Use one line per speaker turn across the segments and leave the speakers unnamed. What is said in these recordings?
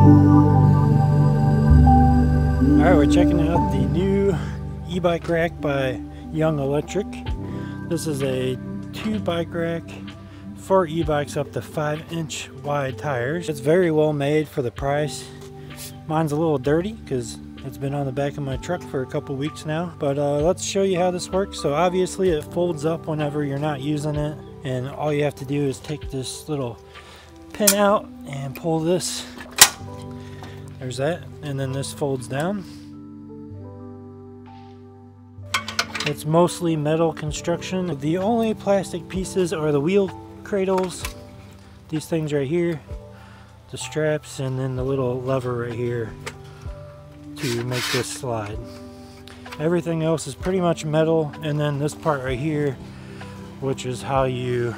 Alright, we're checking out the new e-bike rack by Young Electric. This is a 2-bike rack for e-bikes up to 5-inch wide tires. It's very well made for the price. Mine's a little dirty because it's been on the back of my truck for a couple weeks now. But let's show you how this works. So obviously it folds up whenever you're not using it. And all you have to do is take this little pin out and pull this. There's that. And then this folds down. It's mostly metal construction. The only plastic pieces are the wheel cradles, these things right here, the straps, and then the little lever right here to make this slide. Everything else is pretty much metal, and then this part right here, which is how you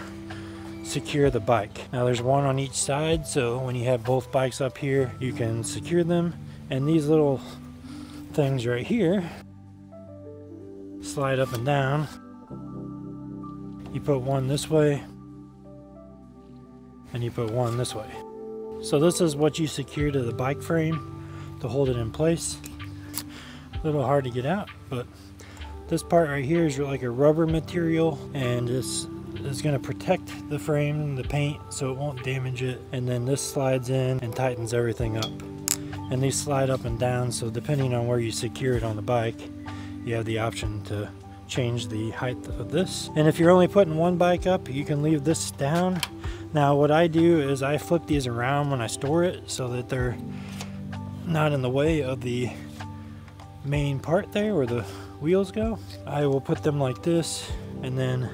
secure the bike. Now there's one on each side, so when you have both bikes up here, you can secure them. And these little things right here slide up and down. You put one this way and you put one this way. So this is what you secure to the bike frame to hold it in place. A little hard to get out, but this part right here is like a rubber material, and this is going to protect the frame, the paint, so it won't damage it. And then this slides in and tightens everything up. And these slide up and down, so depending on where you secure it on the bike, you have the option to change the height of this. And if you're only putting one bike up, you can leave this down. Now what I do is I flip these around when I store it so that they're not in the way of the main part there where the wheels go. I will put them like this and then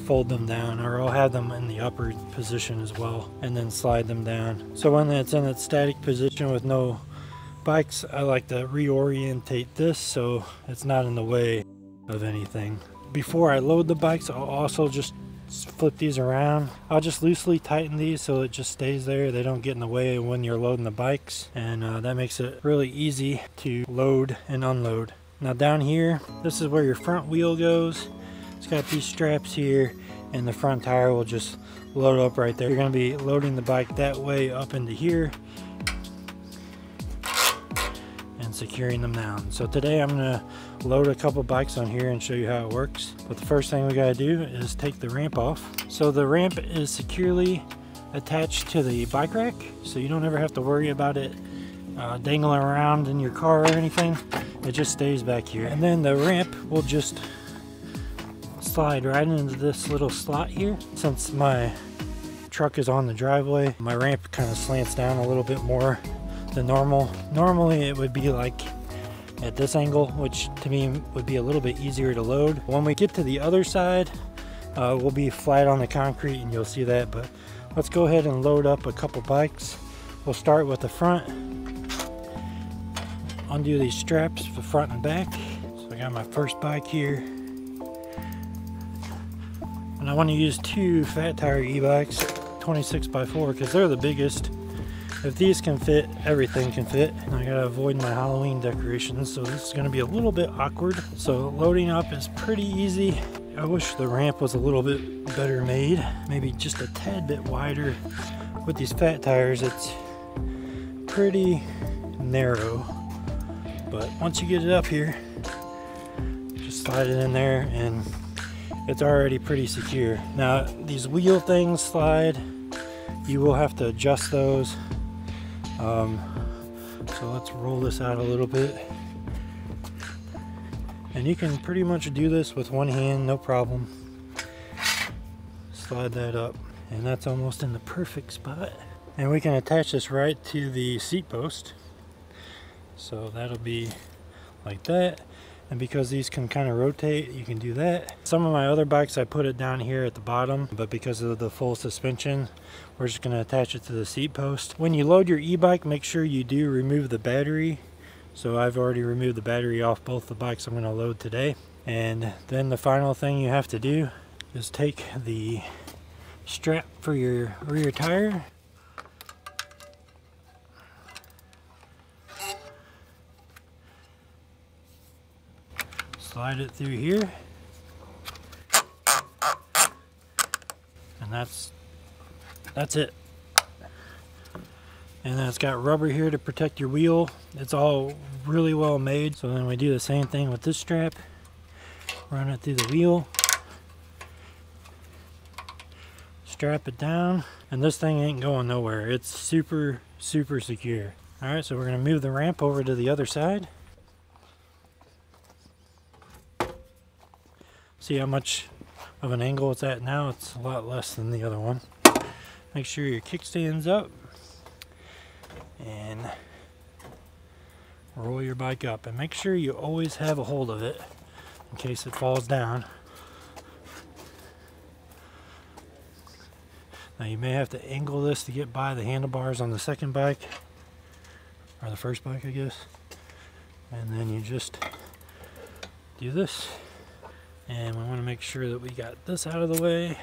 fold them down, or I'll have them in the upper position as well and then slide them down. So when it's in its static position with no bikes, I like to reorientate this so it's not in the way of anything. Before I load the bikes, I'll also just flip these around. I'll just loosely tighten these so it just stays there. They don't get in the way when you're loading the bikes, and that makes it really easy to load and unload. Now down here, this is where your front wheel goes. It's got these straps here, and the front tire will just load up right there. You're going to be loading the bike that way up into here and securing them down. So today I'm going to load a couple bikes on here and show you how it works. But the first thing we got to do is take the ramp off. So the ramp is securely attached to the bike rack, so you don't ever have to worry about it dangling around in your car or anything. It just stays back here. And then the ramp will just slide right into this little slot here. Since my truck is on the driveway, my ramp kind of slants down a little bit more than normal. Normally it would be like at this angle, which to me would be a little bit easier to load. When we get to the other side, we'll be flat on the concrete and you'll see that. But let's go ahead and load up a couple bikes. We'll start with the front. Undo these straps for front and back. So I got my first bike here. And I want to use 2 fat tire e-bikes, 26x4, because they're the biggest. If these can fit, everything can fit. And I gotta avoid my Halloween decorations, so this is gonna be a little bit awkward. So loading up is pretty easy. I wish the ramp was a little bit better made, maybe just a tad bit wider. With these fat tires, it's pretty narrow. But once you get it up here, just slide it in there and it's already pretty secure. Now these wheel things slide, you will have to adjust those. So let's roll this out a little bit. And you can pretty much do this with one hand, no problem. Slide that up, and that's almost in the perfect spot. And we can attach this right to the seat post. So that'll be like that. And because these can kind of rotate, you can do that. Some of my other bikes, I put it down here at the bottom, but because of the full suspension, we're just gonna attach it to the seat post. When you load your e-bike, make sure you do remove the battery. So I've already removed the battery off both the bikes I'm gonna load today. And then the final thing you have to do is take the strap for your rear tire. Slide it through here, and that's it. And then it's got rubber here to protect your wheel. It's all really well made. So then we do the same thing with this strap. Run it through the wheel. Strap it down. And this thing ain't going nowhere. It's super, super secure. Alright, so we're going to move the ramp over to the other side. See how much of an angle it's at now? It's a lot less than the other one. Make sure your kickstand's up. And roll your bike up, and make sure you always have a hold of it in case it falls down. Now you may have to angle this to get by the handlebars on the second bike, or the first bike I guess, and then you just do this, and we want to make sure that we got this out of the way,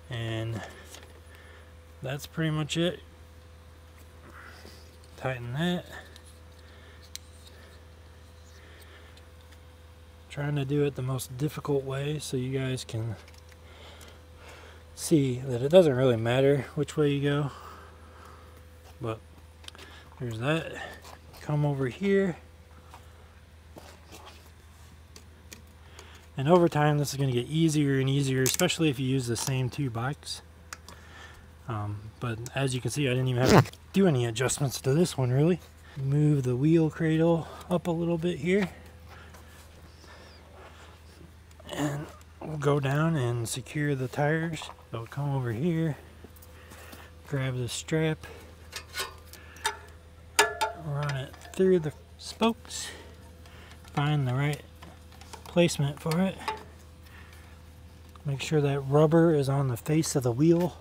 and that's pretty much it. Tighten that. Trying to do it the most difficult way so you guys can see that it doesn't really matter which way you go. But there's that. Come over here. And over time this is going to get easier and easier, especially if you use the same two bikes. But as you can see, I didn't even have to do any adjustments to this one really. Move the wheel cradle up a little bit here. And we'll go down and secure the tires. So come over here, grab the strap, run it through the spokes, find the right placement for it. Make sure that rubber is on the face of the wheel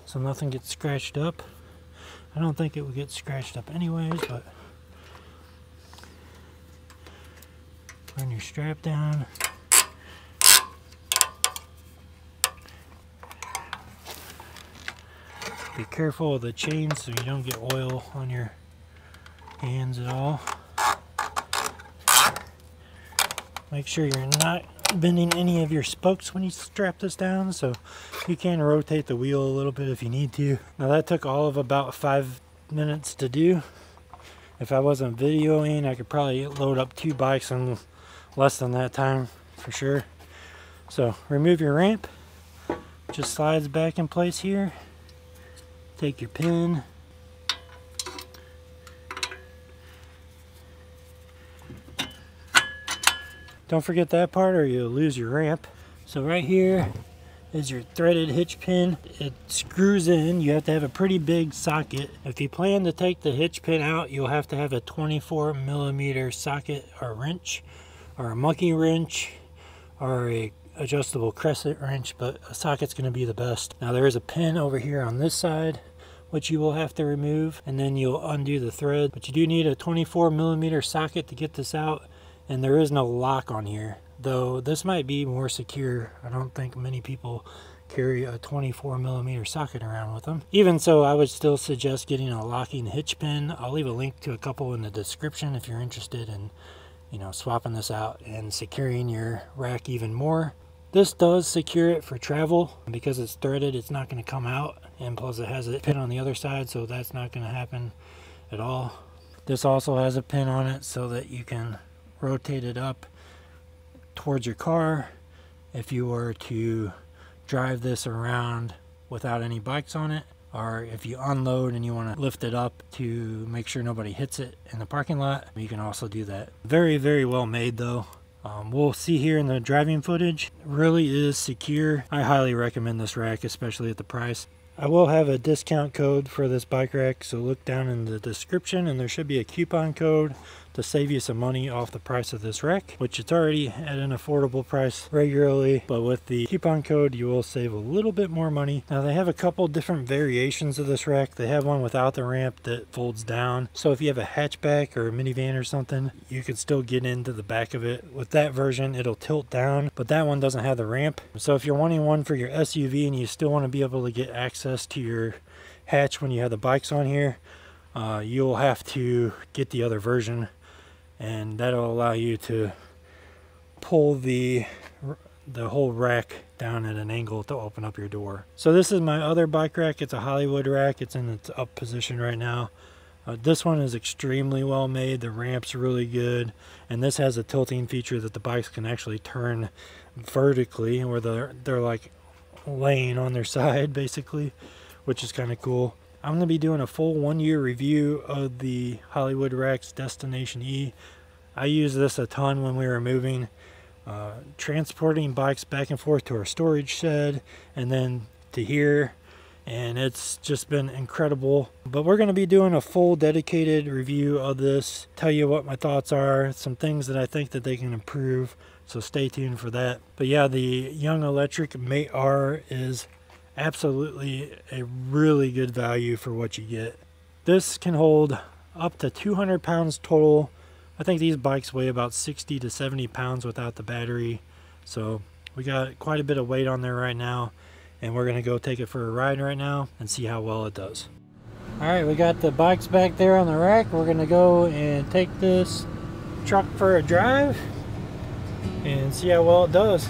so nothing gets scratched up. I don't think it would get scratched up anyways, but run your strap down. Be careful of the chains so you don't get oil on your hands at all. Make sure you're not bending any of your spokes when you strap this down, so you can rotate the wheel a little bit if you need to. Now that took all of about 5 minutes to do. If I wasn't videoing, I could probably load up 2 bikes in less than that time for sure. So remove your ramp, just slides back in place here. Take your pin, don't forget that part or you'll lose your ramp. So right here is your threaded hitch pin. It screws in. You have to have a pretty big socket. If you plan to take the hitch pin out, you'll have to have a 24mm socket or wrench, or a monkey wrench, or a adjustable crescent wrench, but a socket's going to be the best. Now there is a pin over here on this side which you will have to remove, and then you'll undo the thread, but you do need a 24mm socket to get this out, and there is no lock on here, though this might be more secure. I don't think many people carry a 24mm socket around with them. Even so, I would still suggest getting a locking hitch pin. I'll leave a link to a couple in the description if you're interested in, you know, swapping this out and securing your rack even more. This does secure it for travel. Because it's threaded, it's not going to come out, and plus it has a pin on the other side, so that's not going to happen at all. This also has a pin on it so that you can rotate it up towards your car if you were to drive this around without any bikes on it, or if you unload and you want to lift it up to make sure nobody hits it in the parking lot, you can also do that. Very, very well made though. We'll see here in the driving footage. It really is secure. I highly recommend this rack, especially at the price. I will have a discount code for this bike rack, so look down in the description and there should be a coupon code to save you some money off the price of this rack, which it's already at an affordable price regularly, but with the coupon code you will save a little bit more money. Now they have a couple different variations of this rack. They have one without the ramp that folds down, so if you have a hatchback or a minivan or something, you could still get into the back of it. With that version it'll tilt down, but that one doesn't have the ramp. So if you're wanting one for your SUV and you still want to be able to get access to your hatch when you have the bikes on here, you'll have to get the other version, and that'll allow you to pull the the whole rack down at an angle to open up your door. So this is my other bike rack. It's a Hollywood rack. It's in its up position right now. This one is extremely well made. The ramp's really good, and this has a tilting feature that the bikes can actually turn vertically, where they're like laying on their side basically, which is kind of cool. I'm going to be doing a full 1-year review of the Hollywood Racks Destination E. I used this a ton when we were moving, transporting bikes back and forth to our storage shed and then to here, and it's just been incredible. But we're going to be doing a full dedicated review of this, tell you what my thoughts are, some things that I think that they can improve, so stay tuned for that. But yeah, the Young Electric Mate R is absolutely a really good value for what you get. This can hold up to 200 pounds total. I think these bikes weigh about 60 to 70 pounds without the battery, so we got quite a bit of weight on there right now, and we're gonna go take it for a ride right now and see how well it does. All right, we got the bikes back there on the rack. We're gonna go and take this truck for a drive and see how well it does.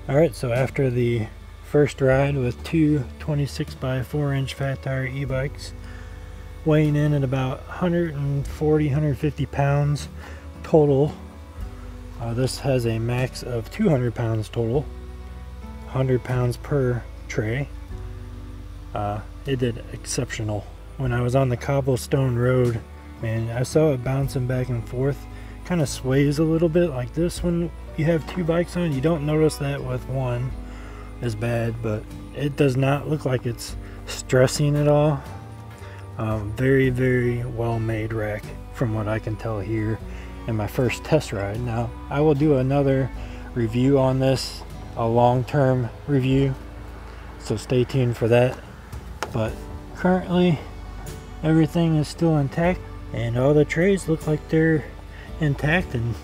Alright, so after the first ride with two 26 by 4 inch fat tire e-bikes, weighing in at about 140, 150 pounds total. This has a max of 200 pounds total, 100 pounds per tray. It did exceptional. When I was on the cobblestone road, man, I saw it bouncing back and forth. Kind of sways a little bit like this when you have two bikes on. You don't notice that with one as bad, but it does not look like it's stressing at all. Very, very well made rack from what I can tell here in my first test ride. Now I will do another review on this, a long-term review, so stay tuned for that. But currently everything is still intact, and all the trays look like they're intact and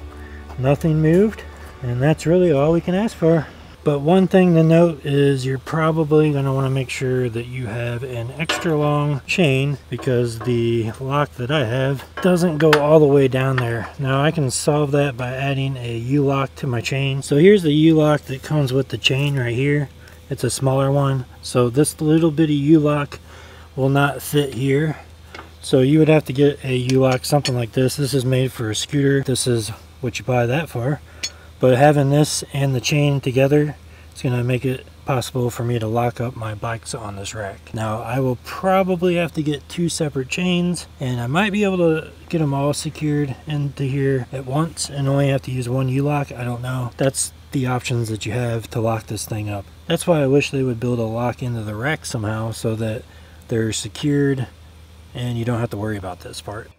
nothing moved, and that's really all we can ask for. But one thing to note is you're probably going to want to make sure that you have an extra long chain, because the lock that I have doesn't go all the way down there. Now I can solve that by adding a U-lock to my chain. So here's the U-lock that comes with the chain right here. It's a smaller one, so this little bitty U-lock will not fit here. So you would have to get a U-lock, something like this. This is made for a scooter. This is what you buy that for. But having this and the chain together, it's going to make it possible for me to lock up my bikes on this rack. Now I will probably have to get two separate chains, and I might be able to get them all secured into here at once and only have to use one U-lock. I don't know. That's the options that you have to lock this thing up. That's why I wish they would build a lock into the rack somehow, so that they're secured and you don't have to worry about this part.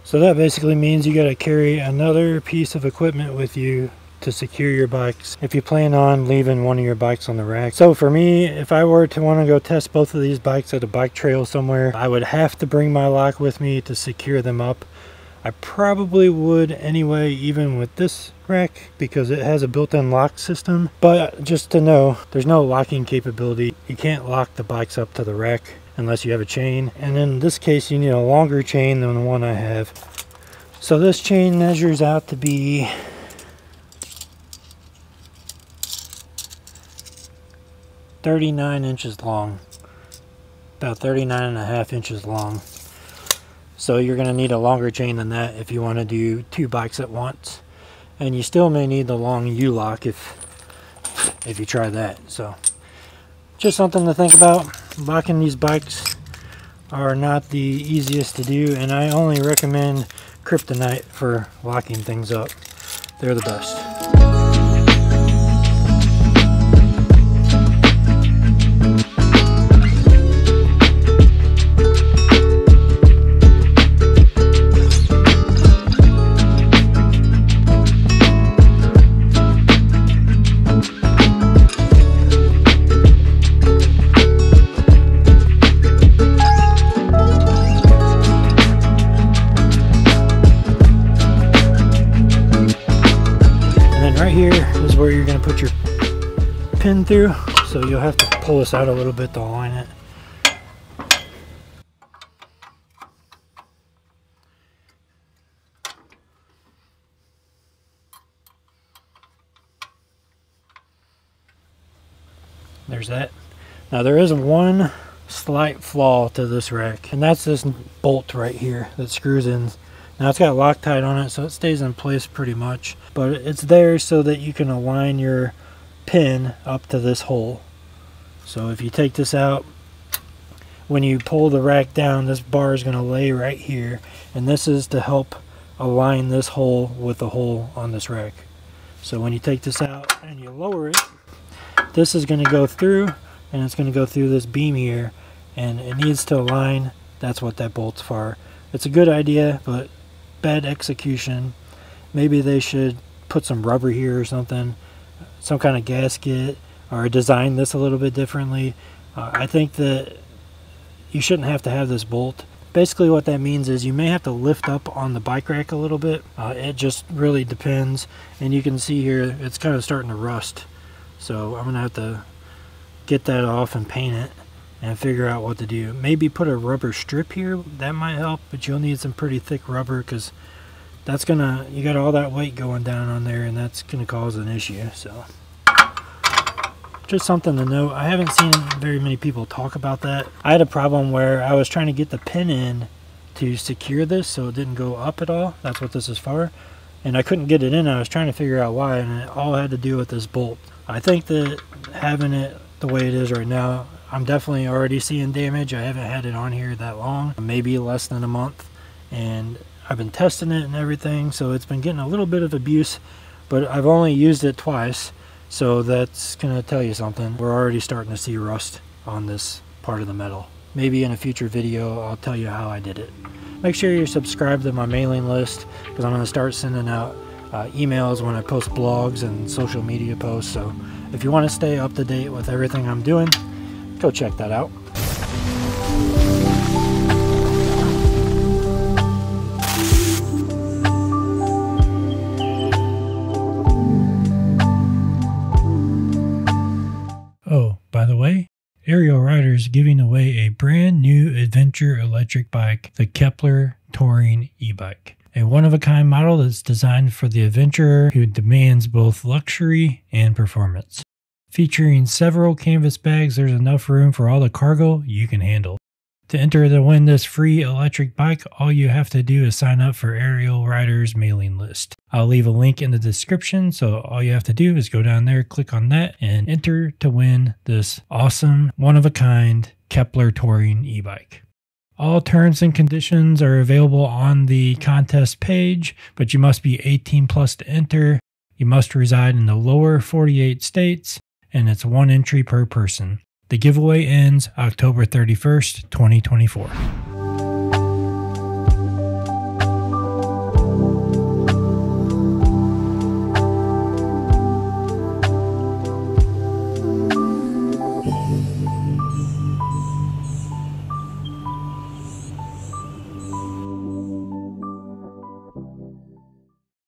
So that basically means you got to carry another piece of equipment with you to secure your bikes if you plan on leaving one of your bikes on the rack. So for me, if I were to want to go test both of these bikes at a bike trail somewhere, I would have to bring my lock with me to secure them up. I probably would anyway, even with this rack, because it has a built-in lock system. But just to know, there's no locking capability. You can't lock the bikes up to the rack unless you have a chain. And in this case, you need a longer chain than the one I have. So this chain measures out to be 39 inches long, about 39.5 inches long. So you're going to need a longer chain than that if you want to do 2 bikes at once. And you still may need the long U-lock if you try that. So just something to think about. Locking these bikes are not the easiest to do, and I only recommend kryptonite for locking things up. They're the best. Here is where you're going to put your pin through, so you'll have to pull this out a little bit to align it. There's that. Now there is one slight flaw to this rack, and that's this bolt right here that screws in. Now it's got Loctite on it, so it stays in place pretty much, but it's there so that you can align your pin up to this hole. So if you take this out, when you pull the rack down, this bar is going to lay right here, and this is to help align this hole with the hole on this rack. So when you take this out and you lower it, this is going to go through, and it's going to go through this beam here, and it needs to align. That's what that bolt's for. It's a good idea, but bad execution. Maybe they should put some rubber here or something, some kind of gasket, or design this a little bit differently. I think that you shouldn't have to have this bolt. Basically what that means is you may have to lift up on the bike rack a little bit. It just really depends, and you can see here it's kind of starting to rust, so I'm gonna have to get that off and paint it and figure out what to do. Maybe put a rubber strip here, that might help, but you'll need some pretty thick rubber, because that's gonna, you got all that weight going down on there, and that's gonna cause an issue. So just something to note. I haven't seen very many people talk about that. I had a problem where I was trying to get the pin in to secure this so it didn't go up at all. That's what this is for, and I couldn't get it in. I was trying to figure out why, and it all had to do with this bolt. I think that having it the way it is right now, I'm definitely already seeing damage. I haven't had it on here that long, maybe less than a month, and I've been testing it and everything, so it's been getting a little bit of abuse, but I've only used it twice, so that's gonna tell you something. We're already starting to see rust on this part of the metal. Maybe in a future video I'll tell you how I did it. Make sure you're subscribed to my mailing list, because I'm gonna start sending out emails when I post blogs and social media posts. So if you want to stay up to date with everything I'm doing, go check that out. Oh, by the way, Aerial Rider is giving away a brand new adventure electric bike, the Kepler Touring e-bike. A one-of-a-kind model that's designed for the adventurer who demands both luxury and performance. Featuring several canvas bags, there's enough room for all the cargo you can handle. To enter to win this free electric bike, all you have to do is sign up for Aerial Rider's mailing list. I'll leave a link in the description, so all you have to do is go down there, click on that, and enter to win this awesome, one-of-a-kind Kepler Touring e-bike. All terms and conditions are available on the contest page, but you must be 18 plus to enter. You must reside in the lower 48 states, and it's 1 entry per person. The giveaway ends October 31st, 2024.